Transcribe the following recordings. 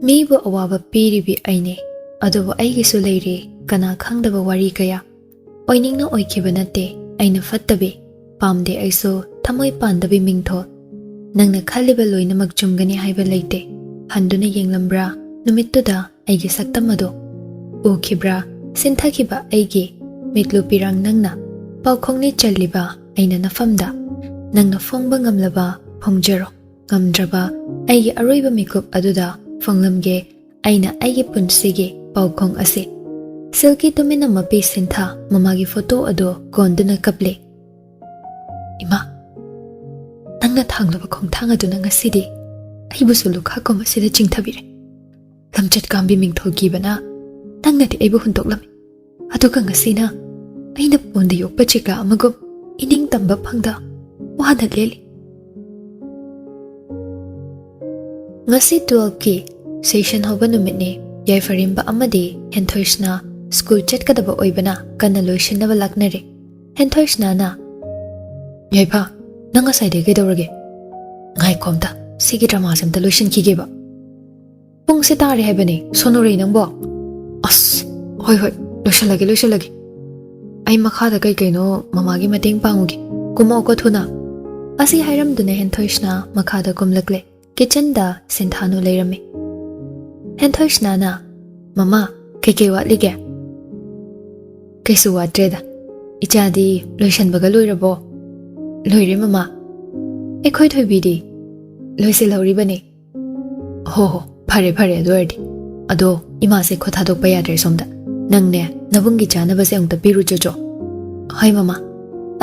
मीबु अवाबा पीरिबि आइने अदुबु आइगिसु लेइरे कना खंगदबा वारी कया ओइनिंगना ओइखिबा नते आइना फत्तबि पामदे आइसु थमोइ पांदबि मिंथो नंगना खल्लिबा लोइनमक चुमगनि हाइबा लेइते हंदुना येंगलंब्रा नुमित्तुदा आइगे सक्तम अदो उखिब्रा सिंथाखिबा आइगे मितलु पिरांग नंगना पाउखोंगनि चल्लिबा आइना नफमदा नंगना फोंगबा ngamlaba फोंजरो ngamdraba आइगे अरोइबा मिकुप अदुदा फोंगलमगे आइना आइगे पुनसिगे पाउखोंग असे सिल्की तुमिना मपी सिंथा ममागी फोटो अदो कोंदुना कपले इमा नंगना थांगलबा खोंथांग अदुना ngasidi आइबुसु लुखा कोम असिदा चिंथाबिरे लमचट कामबि मिंथोगिबना नंगनाति आइबु हुंतोकलमि अदुगा ngasiना आइना पोंदा योकपा चिका अमगुम इनिंग तंबा फंगदा वादा लेली ngasi 12 की सेशन होबा नुमितने याइफरिंबा अमदि हेंथोइसना स्कूल चटकदबा ओइबना कन्ना लोइसिनबा लाकनरे हेंथोइसना ना याइफा नंगा साइडे गेदौरगे ngaइखोमदा सिगी ड्रामा समता लोइसिन खिगेबा पुंगसे तारे हाइबने सोनोरे नंबो अस होय होय लोइसलगे आई मखादा कई कइनो ममागी मतेंग पांगुगे कुमो को थुना असी हाइरमदुने हेंथोइसना मखादा कुमलकले किचन दा सिंथानु लेरमे हेंथोइसना ना ममा केके वाटलिगे कैसु वाट्रेदा इचादी लोइसनबगा लोइरबो लोइरे ममा एखोइ थोइबिदी लोइसिलहौरिबने हो फरे अदोरदि अदो इमासे खोथादोकपा याद्रे सोमदा नंगने नबुंगी चानबसे अंगता पिरुजोजो हाय ममा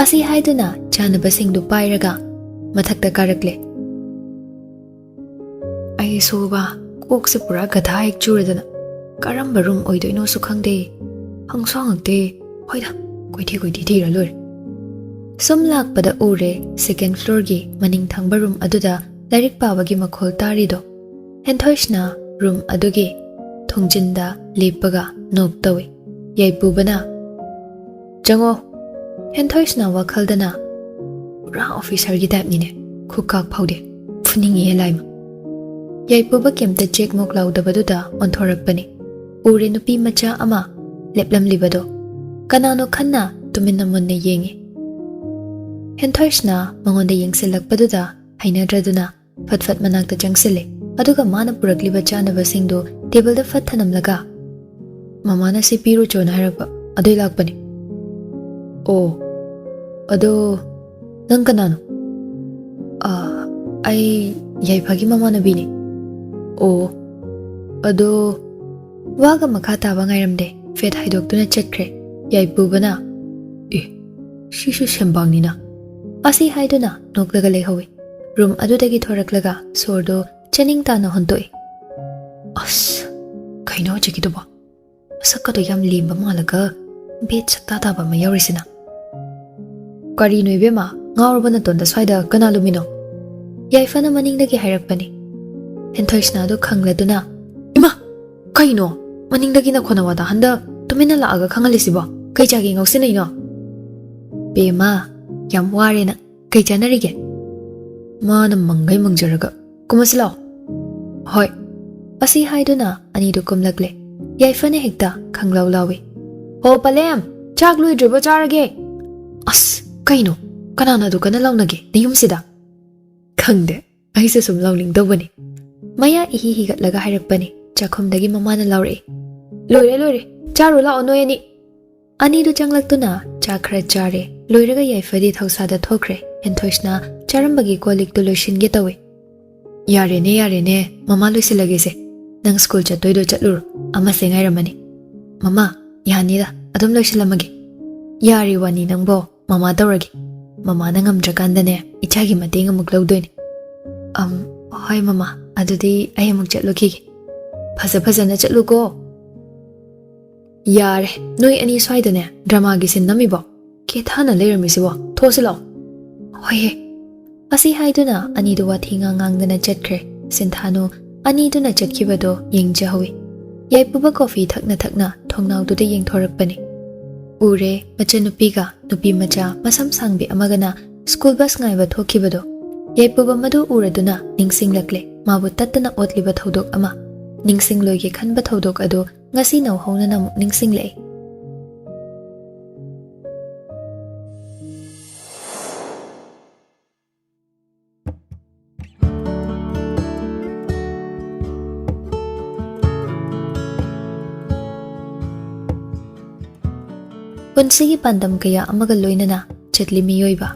असी हाइदुना चानबसिंगदु पाइरगा मथक्ता कारकले आई सोबा कोक से पूरा गधा एक चूरदना करम्ब रूम ओइदोइनो सु खंगदे हंगसोंगते होइदा कोइथि थिरा लोर सुम लाकपदा उरे सेकेंड फ्लोर गी मनिंग थंगबा रूम अदुदा लाइरिक पाबगी मखोल तारिदो हेंथोइसना रूम अदुगे थोंजिंदा लेपगा नोक तवे याइपुबना जंगो हेंथोइसना वाखलदना पूरा ऑफिसर गी टाइपनिने खुकाक फाउदे फुनिंगी लाइमा याइपुबा केमता चेक मोक लाउदबदुदा ओंथोरकपने उरे नुपी मचा अमा लेपलमलिबदो कनानो खन्ना तुमिन्ना मुन्ने येंगे हेंथोइसना मंगोंदा येंगसिलकपदुदा हाइनद्रदुना फटफट मनाक्ता चंगसिले अदुगा माना पुरकलिबा चानबसिंगदो टेबलदा फट थनमलगा ममाना से पीरु चोना हारकपा अदुइ लाकपने ओ अदो नंग कनानो आई याइफागी ममानबीने ओ अदो वागा मखा ताबा ngairamde फेट हाइदोक्तुना चटख्रे याइपुबना ए शिशु सेंबांगनिना असी हाइदुना नोकलगा लेहवे रूम अदुदगी थोरकलगा सोरदो चनिंग ताना हंतोए अस कइनो जगिदोबा सकतो याम लिंबा मालगा बेट सकता ताबा मा यावरिसिना करी नोइबेमा ngawrबना तोंदा स्वाइदा कनालुमिनो याइफाना मनिंगदगी हाइरकपने हेंथोइसना दो खंगलदुना इमा कइनो मनिंगदगी ना खोनावादा हंदा तुमिना लागा खंगलिसिबो कई जागे ngauसिनैनो बेमा याम वारेना कई जानरिगे माना मंगै मंगजरगा कुमसिलाओ होय असी हाइदुना अनिदु कुमलकले याइफाने हेक्ता खंगलाउ लावे हो पलेम चाक लुइद्रबो चारगे अस कइनो कनाना दु कना लाउनगे नियुमसिदा खंगदे ऐसे सुम लाउनिंगदबने मया इहि हिगतलगा हाइरकपने चाखुमदगी ममाना लाउरे लोइरे चारो लाओ नोयनी अनिदु चंगलक्तुना चाखरा चारे लोइरगा याइफदी थौसादा थोखरे हेंथोइसना चारंबगी कोलिकदु लोइसिनगे तवे यारेने ममा लोइसिलगेसे नंग स्कूल चतोइदो चतलुर अमसे ngairamani ममा यानीदा अदुम लोइसिलमगे यारी वानी नंगबो ममा तौरगे ममा नंगमद्रकांदने इचागी मतेंग अमुक लौदोइने हाय ममा अदुदी आई अमुक चतलुखिगे फजना चतलुको यारे नोई अनी स्वाइदने ड्रामागी सिन नमिबो के थाना लेरमिसिबो थोसिलो होये असी हाइदुना अनीदु वाथिंगा ngang चटख्रे सिंथानो अनीदुना चटखिबदो येंगजहवे याइपुबा कॉफी थकना थोंगनाउदुदा येंगथोरकपने उरे मचनुपीगा नुपी मचा मसम सांगबे अमगना स्कूल बस ngaiba thokibado याइपुबा मदु उरदुना निंगसिंगलकले माबु तत्तना ओतलिबा थौदोक अमा ꯅꯤꯡꯁꯤꯡꯂꯣꯏꯒꯦ ꯈꯟꯕ ꯊꯧꯗꯣꯛ ꯑꯗꯨ ꯉꯁꯤ ꯅꯧꯍꯧꯅꯅ ꯑꯃꯨꯛ ꯅꯤꯡꯁꯤꯡꯂꯛꯏ꯫ ꯄꯨꯟꯁꯤꯒꯤ ꯄꯥꯟꯗꯝ ꯀꯌꯥ ꯑꯃꯒ ꯂꯣꯏꯅꯅ ꯆꯠꯂꯤ ꯃꯤꯑꯣꯏꯕ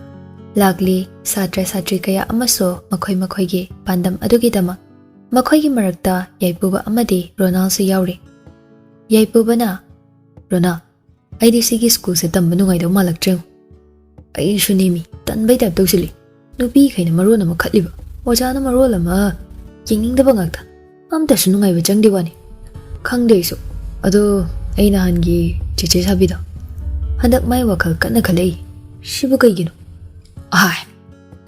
ꯂꯥꯛꯂꯤ ꯁꯥꯇ꯭ꯔ ꯁꯥꯇ꯭ꯔꯤ ꯀꯌꯥ ꯑꯃꯁꯨ ꯃꯈꯣꯏꯒꯤ ꯄꯥꯟꯗꯝ ꯑꯗꯨꯒꯤꯗꯃꯛ ꯃꯈꯣꯏꯒꯤ ꯃꯔꯛꯇ ꯌꯥꯏꯄꯨꯕ ꯑꯃꯗꯤ ꯔꯣꯅꯥꯜꯁꯨ ꯌꯥꯎꯔꯤ꯫ ꯌꯥꯏꯄꯨꯕꯅ ꯔꯣꯅꯥꯜ ꯑꯩꯗꯤ ꯁꯤꯒꯤ ꯁ꯭ꯀꯨꯜꯁꯦ ꯇꯝꯕ ꯅꯨꯡꯉꯥꯏꯗꯧ ꯃꯥꯜꯂꯛꯇ꯭ꯔꯦ꯫ ꯑꯩꯁꯨ ꯅꯦꯃꯤ ꯇꯟꯕꯩ ꯇꯥꯏꯞ ꯇꯧꯁꯤꯜꯂꯤ꯫ ꯅꯨꯄꯤꯈꯩꯅ ꯃꯔꯣꯟ ꯑꯃ ꯈꯠꯂꯤꯕ ꯑꯣꯖꯥꯅ ꯃꯔꯣꯜ ꯑꯃ ꯌꯦꯡꯅꯤꯡꯗꯕ ꯉꯥꯛꯇ ꯑꯝꯇꯁꯨ ꯅꯨꯡꯉꯥꯏꯕ ꯆꯪꯗꯦ ꯋꯥꯅꯤ꯫ ꯈꯪꯗꯦ ꯑꯩꯁꯨ ꯑꯗꯣ ꯑꯩ ꯅꯍꯥꯟꯒꯤ ꯆꯦꯆꯦ ꯁꯥꯕꯤꯗꯣ ꯍꯟꯗꯛ ꯃꯥꯏ ꯋꯥꯈꯜ ꯀꯟꯅ ꯈꯜꯂꯛꯏ꯫ ꯁꯤꯕꯨ ꯀꯩꯒꯤꯅꯣ? ꯑꯍꯥꯏ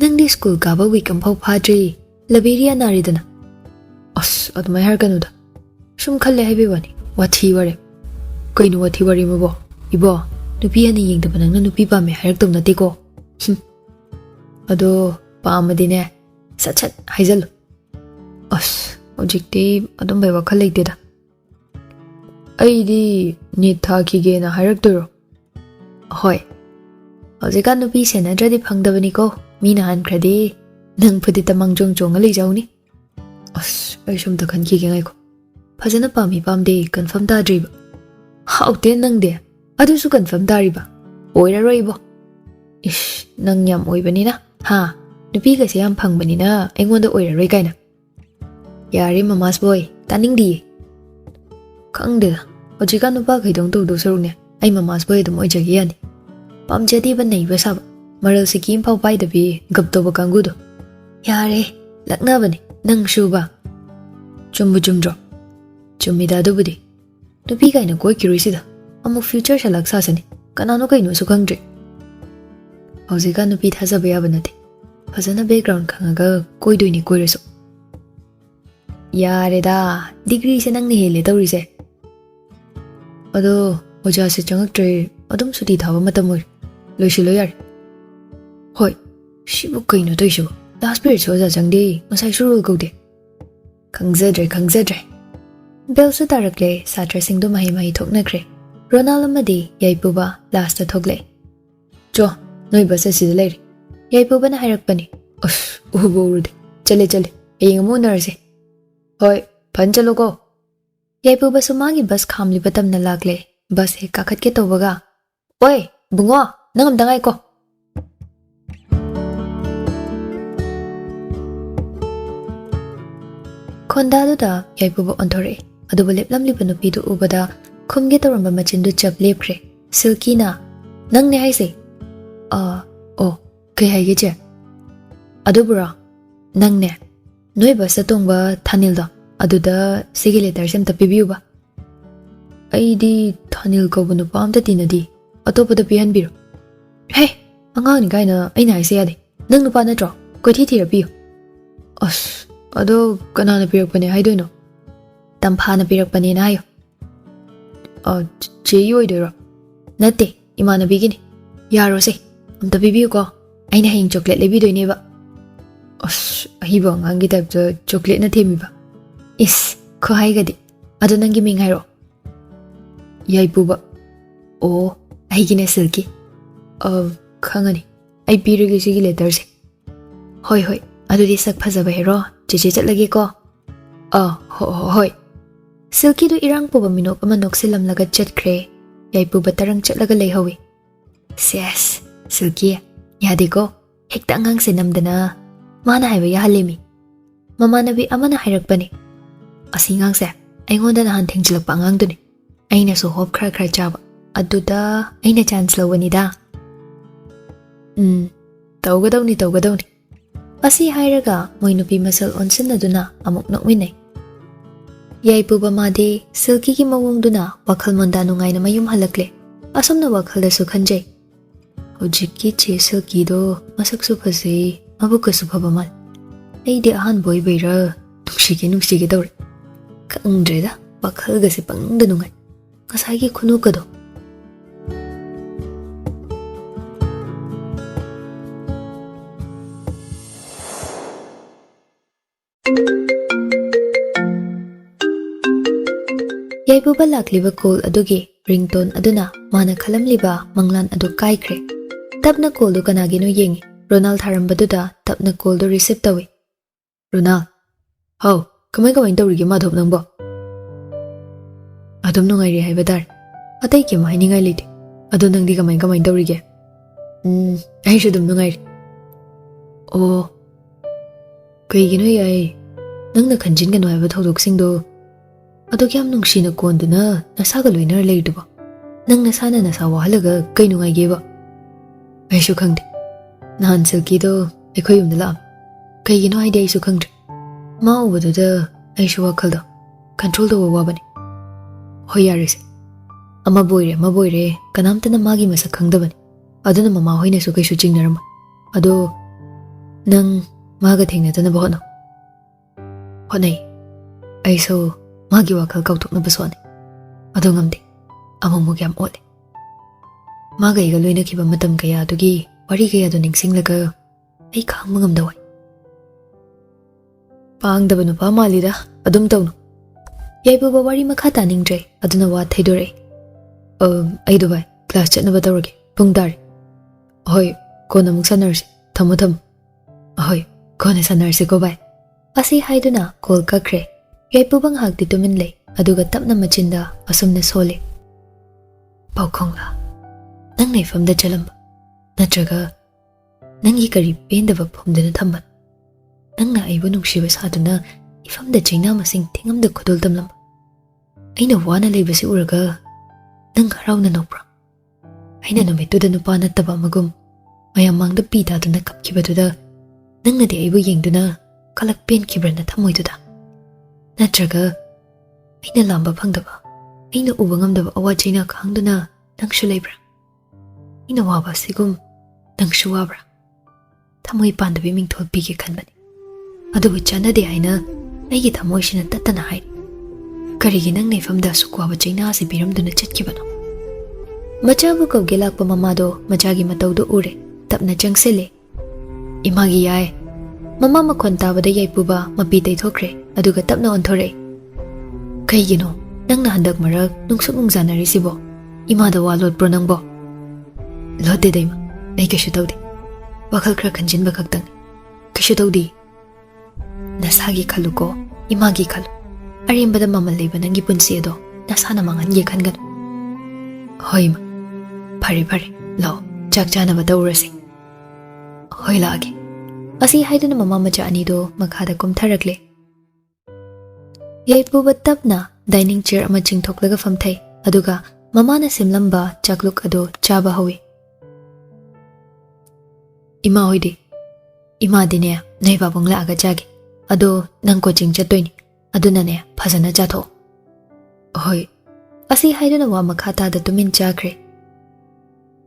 ꯅꯪꯗꯤ ꯁ꯭ꯀꯨꯜ ꯀꯥꯕ ꯋꯤꯛ ꯑꯃꯐꯥꯎ ꯐꯥꯗ꯭ꯔꯤ ꯂꯕꯦꯔꯤꯌꯥ ꯅꯥꯔꯤꯗꯅ꯫ ꯑꯁ ꯑꯗꯨꯃꯥꯏ ꯍꯥꯏꯔꯛꯀꯅꯨꯗ ꯁꯨꯝ ꯈꯜꯂꯦ ꯍꯥꯏꯕꯩ ꯋꯥꯅꯤ ꯋꯥꯊꯤ ꯋꯥꯔꯦꯝ꯫ ꯀꯩꯅꯣ ꯋꯥꯊꯤ ꯋꯥꯔꯦꯝꯕꯣ? ꯏꯕꯣ ꯅꯨꯄꯤ ꯍꯟꯅ ꯌꯦꯡꯗꯕ ꯅꯪꯅ ꯅꯨꯄꯤ ꯄꯥꯝꯃꯦ ꯍꯥꯏꯔꯛꯇꯧ ꯅꯠꯇꯦꯀꯣ꯫ ꯑꯗꯣ ꯄꯥꯝꯃꯗꯤꯅꯦ ꯁꯠ ꯁꯠ ꯍꯥꯏꯖꯜꯂꯨ꯫ ꯑꯁ ꯍꯧꯖꯤꯛꯇꯤ ꯑꯗꯨꯝꯕꯩ ꯋꯥꯈꯜ ꯂꯩꯇꯦꯗ꯫ ꯑꯩꯗꯤ ꯅꯤꯠ ꯊꯥꯈꯤꯒꯦꯅ ꯍꯥꯏꯔꯛꯇꯣꯏꯔꯣ? ꯍꯣꯏ ꯍꯧꯖꯤꯛꯀꯥꯟ ꯅꯨꯄꯤ ꯁꯦꯟꯅꯗ꯭ꯔꯗꯤ ꯐꯪꯗꯕꯅꯤꯀꯣ ꯃꯤꯅ ꯍꯟꯈ꯭ꯔꯗꯤ ꯅꯪ ꯐꯨꯗꯤꯠꯇ ꯃꯥꯡꯖꯣꯡ ꯆꯣꯡꯉ ꯂꯩꯖꯧꯅꯤ꯫ ꯑꯁ ꯑꯩ ꯁꯨꯝꯇ ꯈꯟꯈꯤꯒꯦ ꯉꯥꯏꯈꯣ ꯐꯖꯅ ꯄꯥꯝꯃꯤ ꯄꯥꯝꯗꯦ ꯀꯟꯐꯥꯔꯝ ꯇꯥꯗ꯭ꯔꯤꯕ꯫ ꯍꯥꯎꯇꯦ ꯅꯪꯗꯤ ꯑꯗꯨꯁꯨ ꯀꯟꯐꯥꯔꯝ ꯇꯥꯔꯤꯕ? ꯑꯣꯏꯔꯔꯣꯏ ꯏꯕꯣ꯫ ꯏꯁ ꯅꯪ ꯌꯥꯝ ꯑꯣꯏꯕꯅꯤꯅ ꯍꯥ ꯅꯨꯄꯤꯒꯁꯦ ꯌꯥꯝ ꯐꯪꯕꯅꯤꯅ ꯑꯩꯉꯣꯟꯗ ꯑꯣꯏꯔꯔꯣꯏ ꯀꯥꯏꯅ꯫ ꯌꯥꯔꯦ ꯃꯃꯥꯁ ꯕꯣꯏ ꯇꯥꯅꯤꯡꯗꯤꯌꯦ꯫ ꯈꯪꯗꯦꯗ ꯍꯧꯖꯤꯛꯀꯥꯟ ꯅꯨꯄꯥꯈꯩꯗꯧ ꯇꯧꯗꯧ ꯁꯔꯨꯛꯅꯦ ꯑꯩ ꯃꯃꯥꯁ ꯕꯣꯏ ꯑꯗꯨꯝ ꯑꯣꯏꯖꯒꯦ ꯌꯥꯅꯤ꯫ ꯄꯥꯝꯖꯗꯦꯕ ꯅꯩꯕ ꯁꯥꯕ ꯃꯔꯜ ꯁꯤꯀꯤ ꯑꯃꯐꯥꯎ ꯄꯥꯏꯗꯕꯤ ꯒꯞ ꯇꯧꯕ ꯀꯥꯡꯒꯨꯗꯣ꯫ ꯌꯥꯔꯦ ꯂꯛꯅꯕꯅꯤ ꯅꯪ ꯁꯨꯕ꯫ ꯆꯨꯝꯕꯨ ꯆꯨꯝꯗ꯭ꯔꯣ? ꯆꯨꯝꯃꯤꯗ ꯑꯗꯨꯕꯨꯗꯤ ꯅꯨꯄꯤ ꯀꯥꯏꯅ ꯀꯣꯏꯈꯤꯔꯣꯏꯁꯤꯗ ꯑꯃꯨꯛ ꯐ꯭ꯌꯨꯆꯔ ꯁꯂꯛ ꯁꯥꯁꯅꯤ ꯀꯅꯥꯅꯣ ꯀꯩꯅꯣꯁꯨ ꯈꯪꯗ꯭ꯔꯤ꯫ ꯍꯧꯖꯤꯛꯀꯥꯟ ꯅꯨꯄꯤ ꯊꯥꯖꯕ ꯌꯥꯕ ꯅꯠꯇꯦ ꯐꯖꯅ ꯕꯦꯛꯒ꯭ꯔꯥꯎꯟ ꯈꯪꯉꯒ ꯀꯣꯏꯗꯣꯏꯅꯤ ꯀꯣꯏꯔꯁꯨ꯫ ꯌꯥꯔꯦꯗ ꯗꯤꯒ꯭ꯔꯤꯁꯦ ꯅꯪꯅ ꯍꯦꯜꯂꯦ ꯇꯧꯔꯤꯁꯦ꯫ ꯑꯗꯣ ꯑꯣꯖꯥꯁꯦ ꯆꯪꯉꯛꯇ꯭ꯔꯦ ꯑꯗꯨꯝ ꯁꯨꯇꯤ ꯊꯥꯕ ꯃꯇꯝ ꯑꯣꯏꯔꯦ ꯂꯣꯏꯁꯤꯜꯂꯣ ꯌꯥꯔꯦ꯫ ꯍꯣꯏ ꯁꯤꯕꯨ ꯀꯩꯅꯣ ꯇꯧꯏꯁꯤꯕꯨ ꯂꯥꯁ ꯄꯤꯔꯤꯌꯠꯁꯨ ꯑꯣꯖꯥ ꯆꯪꯗꯦ ꯉꯁꯥꯏꯁꯨ ꯔꯣꯜ ꯀꯧꯗꯦ꯫ ꯈꯪꯖꯗ꯭ꯔꯦ꯫ ꯕꯦꯜꯁꯨ ꯇꯥꯔꯛꯂꯦ ꯁꯥꯇ꯭ꯔꯁꯤꯡꯗꯨ ꯃꯍꯩ ꯊꯣꯛꯅꯈ꯭ꯔꯦ꯫ ꯔꯣꯅꯥꯜ ꯑꯃꯗꯤ ꯌꯥꯏꯄꯨꯕ ꯂꯥꯁꯇ ꯊꯣꯛꯂꯛꯑꯦ꯫ ꯆꯣ ꯅꯣꯏ ꯕꯁ ꯑꯁꯤꯗ ꯂꯩꯔꯦ꯫ ꯌꯥꯏꯄꯨꯕꯅ ꯍꯥꯏꯔꯛꯄꯅꯤ꯫ ꯑꯁ ꯎꯕꯨ ꯎꯔꯨꯗꯦ ꯆꯠꯂꯦ ꯍꯌꯦꯡ ꯑꯃꯨꯛ ꯎꯅꯔꯁꯦ꯫ ꯍꯣꯏ ꯐꯟ ꯆꯠꯂꯣꯀꯣ꯫ ꯌꯥꯏꯄꯨꯕꯁꯨ ꯃꯥꯒꯤ ꯕꯁ ꯈꯥꯝꯂꯤꯕ ꯇꯝꯅ ꯂꯥꯛꯂꯦ꯫ ꯕꯁ ꯍꯦꯛ ꯀꯥꯈꯠꯀꯦ ꯇꯧꯕꯒ ꯑꯣꯏ ꯕꯨꯡꯉꯣ ꯅꯪ ꯑꯝꯇ ꯉꯥꯏꯀꯣ꯫ ꯈꯣꯟꯗꯥꯗꯨꯗ ꯌꯥꯏꯄꯨꯕ ꯑꯣꯟꯊꯣꯔꯛꯑꯦ ꯑꯗꯨꯕꯨ ꯂꯦꯞꯂꯝꯂꯤꯕ ꯅꯨꯄꯤꯗꯨ ꯎꯕꯗ ꯈꯨꯝꯒꯦ ꯇꯧꯔꯝꯕ ꯃꯆꯤꯟꯗꯨ ꯆꯞ ꯂꯦꯞꯈ꯭ꯔꯦ꯫ ꯁꯤꯜꯀꯤꯅ ꯅꯪꯅꯦ ꯍꯥꯏꯁꯦ? ꯑꯣ ꯀꯩ ꯍꯥꯏꯒꯦ ꯆꯦ? ꯑꯗꯨꯕꯨꯔꯣ ꯅꯪꯅꯦ ꯅꯣꯏ ꯕꯁꯇ ꯇꯣꯡꯕ ꯊꯥꯅꯤꯜꯗꯣ ꯑꯗꯨꯗ ꯁꯤꯒꯤ ꯂꯦꯇꯔꯁꯦ ꯑꯝꯇ ꯄꯤꯕꯤꯌꯨꯕ꯫ ꯑꯩꯗꯤ ꯊꯥꯅꯤꯜ ꯀꯧꯕ ꯅꯨꯄꯥ ꯑꯝꯇ ꯇꯤꯟꯅꯗꯤ ꯑꯇꯣꯞꯄꯗ ꯄꯤꯍꯟꯕꯤꯔꯣ꯫ ꯍꯦ ꯑꯉꯥꯡꯅꯤ ꯀꯥꯏꯅ ꯑꯩꯅ ꯍꯥꯏꯁꯦ ꯌꯥꯗꯦ ꯅꯪ ꯅꯨꯄꯥ ꯅꯠꯇ꯭ꯔꯣ ꯀꯣꯏꯊꯤ ꯊꯤꯔ ꯄꯤꯌꯨ꯫ ꯑꯁ ꯑꯗꯣ ꯀꯅꯥꯅ ꯄꯤꯔꯛꯄꯅꯦ ꯍꯥꯏꯗꯣꯏꯅꯣ? ꯇꯝꯐꯥꯅ ꯄꯤꯔꯛꯄꯅꯦꯅ ꯍꯥꯏꯌꯣ꯫ ꯆꯦꯒꯤ ꯑꯣꯏꯗꯣꯏꯔꯣ? ꯅꯠꯇꯦ ꯏꯃꯥꯟꯅꯕꯤꯒꯤꯅꯤ꯫ ꯌꯥꯔꯣꯁꯦ ꯑꯝꯇ ꯄꯤꯕꯤꯌꯨꯀꯣ ꯑꯩꯅ ꯍꯌꯦꯡ ꯆꯣꯀ꯭ꯂꯦꯠ ꯂꯩꯕꯤꯗꯣꯏꯅꯦꯕ꯫ ꯑꯁ ꯑꯍꯤꯕ ꯑꯉꯥꯡꯒꯤ ꯇꯥꯏꯞꯇ ꯆꯣꯀ꯭ꯂꯦꯠꯅ ꯊꯦꯝꯃꯤꯕ꯫ ꯏꯁ ꯈꯨꯍꯥꯏꯒꯗꯤ ꯑꯗꯣ ꯅꯪꯒꯤ ꯃꯤꯡ ꯍꯥꯏꯔꯛꯑꯣ꯫ ꯌꯥꯏꯄꯨꯕ꯫ ꯑꯣ ꯑꯩꯒꯤꯅ ꯁꯤꯜꯀꯤ꯫ ꯈꯪꯉꯅꯤ ꯑꯩ ꯄꯤꯔꯒꯦ ꯁꯤꯒꯤ ꯂꯦꯇꯔꯁꯦ꯫ ꯍꯣꯏ ꯑꯗꯨꯗꯤ ꯁꯛ ꯐꯖꯕ ꯍꯦꯔꯣ ꯆꯦꯆꯦ ꯆꯠꯂꯒꯦꯀꯣ꯫ ꯍꯣꯏ꯫ ꯁꯤꯜꯀꯤꯗꯨ ꯏꯔꯥꯡ ꯄꯨꯕ ꯃꯤꯅꯣꯛ ꯑꯃ ꯅꯣꯛꯁꯤꯜꯂꯝꯂꯒ ꯆꯠꯈ꯭ꯔꯦ꯫ ꯌꯥꯏꯄꯨꯕ ꯇꯔꯪ ꯆꯠꯂꯒ ꯂꯩꯍꯧꯏ꯫ ꯁꯦꯁ ꯁꯤꯜꯀꯤ ꯌꯥꯗꯦꯀꯣ ꯍꯦꯛꯇ ꯑꯉꯥꯡꯁꯦ ꯅꯝꯗꯅ ꯃꯥꯅ ꯍꯥꯏꯕ ꯌꯥꯍꯜꯂꯤꯃꯤ꯫ ꯃꯃꯥꯟꯅꯕꯤ ꯑꯃꯅ ꯍꯥꯏꯔꯛꯄꯅꯤ꯫ ꯑꯁꯤ ꯑꯉꯥꯡꯁꯦ ꯑꯩꯉꯣꯟꯗ ꯅꯍꯥꯟ ꯊꯦꯡꯖꯤꯜꯂꯛꯄ ꯑꯉꯥꯡꯗꯨꯅꯤ ꯑꯩꯅꯁꯨ ꯍꯣꯞ ꯈꯔ ꯆꯥꯕ ꯑꯗꯨꯗ ꯑꯩꯅ ꯆꯥꯟꯁ ꯂꯧꯕꯅꯤꯗ꯫ ꯇꯧꯒꯗꯧꯅꯤ ꯑꯁꯤ ꯍꯥꯏꯔꯒ ꯃꯣꯏ ꯅꯨꯄꯤ ꯃꯁꯦꯜ ꯑꯣꯟꯁꯤꯟꯅꯗꯨꯅ ꯑꯃꯨꯛ ꯅꯣꯛꯃꯤꯟꯅꯩ꯫ ꯌꯥꯏꯄꯨꯕ ꯃꯥꯗꯤ ꯁꯤꯜꯀꯤꯒꯤ ꯃꯑꯣꯡꯗꯨꯅ ꯋꯥꯈꯜ ꯃꯣꯟꯗꯥ ꯅꯨꯡꯉꯥꯏꯅ ꯃꯌꯨꯝ ꯍꯜꯂꯛꯂꯦ꯫ ꯑꯁꯨꯝꯅ ꯋꯥꯈꯜꯗꯁꯨ ꯈꯟꯖꯩ ꯍꯧꯖꯤꯛꯀꯤ ꯆꯦ ꯁꯤꯜꯀꯤꯗꯣ ꯃꯁꯛꯁꯨ ꯐꯖꯩ ꯃꯕꯨꯛꯀꯁꯨ ꯐꯕ ꯃꯥꯜ ꯑꯩꯗꯤ ꯑꯍꯥꯟꯕ ꯑꯣꯏꯕꯩꯔꯥ ꯅꯨꯡꯁꯤꯒꯦ ꯇꯧꯔꯦ꯫ ꯈꯪꯗ꯭ꯔꯦꯗ ꯋꯥꯈꯜꯒꯁꯦ ꯄꯪꯅꯨꯡꯗ ꯅꯨꯡꯉꯥꯏ ꯉꯁꯥꯏꯒꯤ ꯈꯨꯅꯨꯀꯗꯣ꯫ ꯌꯥꯏꯕꯨꯕ ꯂꯥꯛꯂꯤꯕ ꯀꯣꯜ ꯑꯗꯨꯒꯤ ringtone aduna mana khalamliba manglan adu kaikre tapna call du kanagino yengi Ronald tharambadudha tapna call du receive tawi Ronald how kamai tawrige madhop nangbo adum nungairi haibadar atai ke mai ningai lite adu nangdi kamai tawrige ai shudum nungairi oh kaigino yai nangna khanjin gano haiba thodok singdo ado kyam nungsina konduna nasaga loinar leiduba nang nasana nasa wahalaga kai nungai geba aishu khangde nahan silki do ekhoi yumda la kaigino idea isu khangde ma ubuda aishu WakhaL do control do wabani hoyaris ama boire kanamtana magi masa khangdabani aduna mama hoina su kaisu chingnaram ado nang maga thengna tana bahona honai aiso magi WakhaL kautukna baswani ado ngamde amumu gyam ole maga iga loina kiba matam kaya adugi wari kaya do ningsinglaga ai khangma ngamdawai pangdaba nupa malida adum tawnu yaibuba wari makha taningdre aduna wa thaidore ai do bai class chatnaba tawrage pung tare hoi kona muk sanarsi thamo hoi kona sanarsi ko bai asi haiduna call kakre yaipubang hagdi tumin lei aduga tapna machinda asumna sole paukhongla nang nei famda chalamba natraga nangi kari pendaba phumdana thamban nangna aibu nungsiba saduna ifamda CHEINA masing thingamda khudul tamlamba aina wana leibasi uraga nang harauna nopra aina numituda nupa nattaba magum mayam mangda pita duna kapkibaduda nangna de aibu yengduna kalak pen kibrana thamoiduda natraga aina lamba phangdaba aina uba ngamdaba awa CHEINA khangduna nangshu leibra aina waba sigum nangshu wabra thamoi pandabi mingthol pige khanbani adubu chanade aina aigi thamoi sina tatana hai karigi nang neifamda sukwaba CHEINA si biramduna chatkibano machabu kawge lakpa mamado machagi matawdo ure tapna changsele imagi yai mama makhon tabada yaipuba mapi taithokre aduga tapna onthore kaigino nangna handak marak nungsuk nungjanari sibo imada walot pro nangbo lode daima ai kashu tawde WakhaL khra khanjinba khaktang kashu tawdi nasagi khaluko imagi khalu arimbada mamal leiba nangi punsi ado nasana mangan ye khangan hoima phari law chak chana ba dawrasi hoila age asi haiduna mama macha ani do makhada kumtharakle yaipuba tapna dining chair ama chingthoklaga famthai aduga mamana simlamba chakluk ado chaba hawi ima hoide ima dine nei babangla aga jage ado nang coaching chatoini aduna ne phajana chatho hoi asi haiduna wa makhata da tumin chakre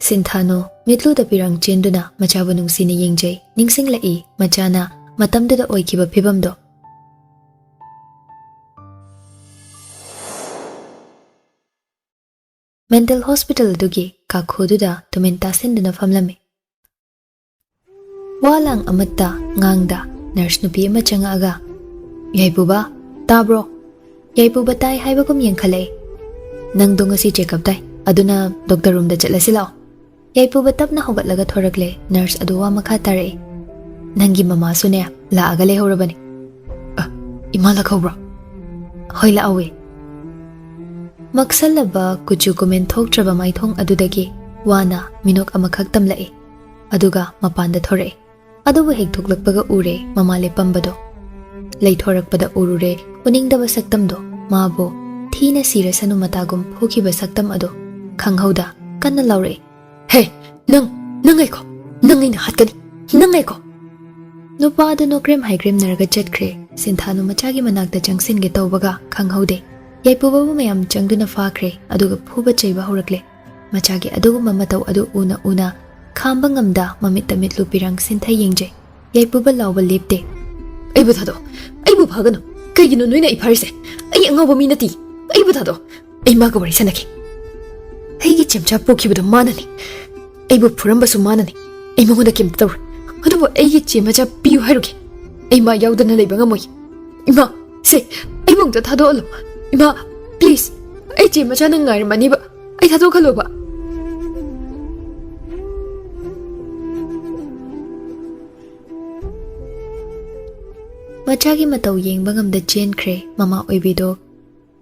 sinthano mitlu da pirang chenduna machabu nungsini yengjai ningsinglai machana matamda da oikiba phibamdo mental hospital dugi ka khoduda tumin tasinduna famlame walang amatta ngangda nurse nupi ama changa aga yaibuba tabro yaibuba tai haibagum yengkhale nang dunga si check up dai aduna doctor room da chalasila yaipuba tapna hogatlaga thorakle nurse aduwa makha tare nangi mama sune la aga le horabani imala khobra hoila awe maksalaba kuchu comment thoktraba maithong adudagi wana minok amakhak tamlai aduga mapanda thore adubu hek thoklakpaga ure mama le pambado leithorakpada urure uningdaba saktamdo mabo thina sira sanu matagum phokiba saktam ado khanghauda kanna laure hey nang ai ko nang ina hatkani nang ai ko nupa da no cream high cream naraga chatkre sinthanu machagi manakta changsin ge tawbaga khanghaude yaipuba mayam changduna fakre aduga phuba cheiba horakle machagi adugu mamataw adu una khamba ngamda mamitta mitlu pirang sinthai yengje yaipuba lawba lepte aibu thado aibu phagano kaigino noina ifarise ai angawba minati aibu thado ai maga wari sanaki aigi chemcha pokibada manani aibu puramba su manani ai mangoda kim tawr adubu aigi chemacha piu hairuge ai ma yaudana leiba ngamoi ima se ai mongda thado alo ima please ꯑꯩ ꯆꯦ ꯃꯆꯥꯅ ꯉꯥꯏꯔꯝꯃꯅꯤꯕ ꯑꯩ ꯊꯥꯗꯣꯛꯈꯜꯂꯣꯕ ꯃꯆꯥꯒꯤ ꯃꯇꯧ ꯌꯦꯡꯕ ꯉꯝꯗ ꯆꯦꯟꯈ꯭ꯔꯦ ꯃꯃꯥ ꯑꯣꯏꯕꯤꯗꯣ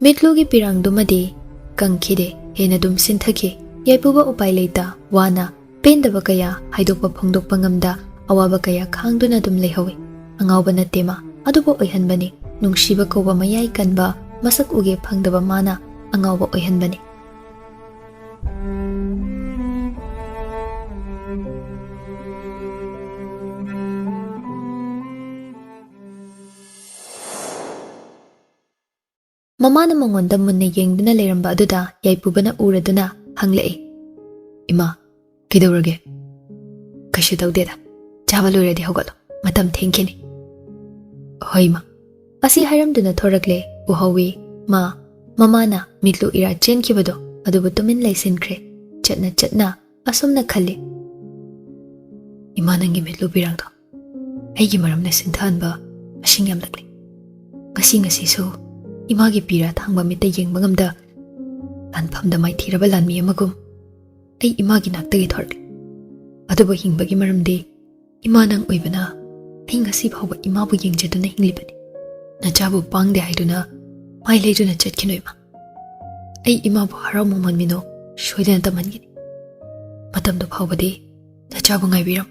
ꯃꯤꯠꯂꯨꯒꯤ ꯄꯤꯔꯥꯡꯗꯨꯃꯗꯤ ꯀꯪꯈꯤꯗꯦ ꯍꯦꯟꯅ ꯑꯗꯨꯝ ꯁꯤꯟꯊꯈꯤ ꯌꯥꯏꯄꯨꯕ ꯎꯄꯥꯏ ꯂꯩꯇ ꯋꯥꯅ ꯄꯦꯟꯗꯕ ꯀꯌꯥ ꯍꯥꯏꯗꯣꯛꯄ ꯐꯣꯡꯗꯣꯛꯄ ꯉꯝꯗ ꯑꯋꯥꯕ ꯀꯌꯥ ꯈꯥꯡꯗꯨꯅ ꯑꯗꯨꯝ ꯂꯩꯍꯧꯏ ꯑꯉꯥꯎꯕ ꯅꯠꯇꯦ ꯃꯥ ꯑꯗꯨꯕꯨ ꯑꯣꯏꯍꯟꯕꯅꯤ ꯅꯨꯡꯁꯤꯕ ꯀꯧꯕ ꯃꯌꯥꯏ ꯀꯟꯕ ꯃꯁꯛ uge ꯐꯪꯗꯕ ꯃꯥꯅ ꯑꯉꯥꯎꯕ ꯑꯣꯏꯍꯟꯕꯅꯤ ꯃꯃꯥꯅ ꯃꯉꯣꯟꯗ ꯃꯨꯟꯅ ꯌꯦꯡꯗꯨꯅ ꯂꯩꯔꯝꯕ ꯑꯗꯨꯗ ꯌꯥꯏꯄꯨꯕꯅ ꯎꯔꯗꯨꯅ ꯍꯪꯂꯛꯏ ꯏꯃꯥ ꯀꯩꯗꯧꯔꯒꯦ ꯀꯩꯁꯨ ꯇꯧꯗꯦꯗ ꯆꯥꯕ ꯂꯣꯏꯔꯗꯤ ꯍꯧꯒꯠꯂꯣ ꯃꯇꯝ ꯊꯦꯡꯈꯤꯅꯤ ꯍꯣꯏ ꯃꯥ ꯑꯁꯤ ꯍꯥꯏꯔꯝꯗꯨꯅ ꯊꯣꯔꯛꯂꯦ ꯎꯍꯧꯏ ꯃꯥ ꯃꯃꯥꯅ ꯃꯤꯠꯂꯨ ꯏꯔꯥ ꯆꯦꯟꯈꯤꯕꯗꯣ ꯑꯗꯨꯕꯨ ꯇꯨꯃꯤꯟ ꯂꯩꯁꯤꯟꯈ꯭ꯔꯦ ꯆꯠꯅ ꯆꯠꯅ ꯑꯁꯨꯝꯅ ꯈꯜꯂꯤ ꯏꯃꯥ ꯅꯪꯒꯤ ꯃꯤꯠꯂꯨ ꯄꯤꯔꯥꯡꯗꯣ ꯑꯩꯒꯤ ꯃꯔꯝꯅ ꯁꯤꯟꯊꯍꯟꯕ ꯃꯁꯤꯡ ꯌꯥꯝꯂꯛꯂꯤ ꯉꯁꯤꯁꯨ 이마기 ꯄꯤꯔꯥ ꯊꯥꯡꯕ ꯃꯤꯠꯇ ꯌꯦꯡꯕ ꯉꯝꯗ ꯂꯥꯟꯐꯝꯗ ꯃꯥꯏꯊꯤꯔꯕ ꯂꯥꯟꯃꯤ ꯑꯃꯒꯨꯝ ꯑꯩ 이마ꯒꯤ ꯅꯥꯛꯇꯒꯤ ꯊꯣꯔꯛꯂꯦ ꯑꯗꯨꯕꯨ ꯍꯤꯡꯕꯒꯤ ꯃꯔꯝꯗꯤ 이마 ꯅꯪ ꯑꯣꯏꯕꯅ ꯑꯩ ꯉꯁꯤ ꯐꯥꯎꯕ 이마ꯕꯨ ꯌꯦꯡꯖꯗꯨꯅ ꯍꯤꯡꯂꯤꯕꯅꯤ ꯅꯆꯥꯕꯨ ꯄꯥꯡꯗꯦ ꯍꯥꯏꯗꯨꯅ ꯃꯥꯏ ꯂꯩꯗꯨꯅ ꯆꯠꯈꯤꯅꯨ ꯏꯃꯥ ꯑꯩ 이마ꯕꯨ ꯍꯔꯥꯎ ꯃꯃꯟꯃꯤꯅꯣ ꯁꯣꯏꯗꯅ ꯇꯝꯍꯟꯒꯅꯤ ꯃꯇꯝꯗꯨ ꯐꯥꯎꯕꯗꯤ ꯅꯆꯥꯕꯨ ꯉꯥꯏꯕꯤꯔꯝ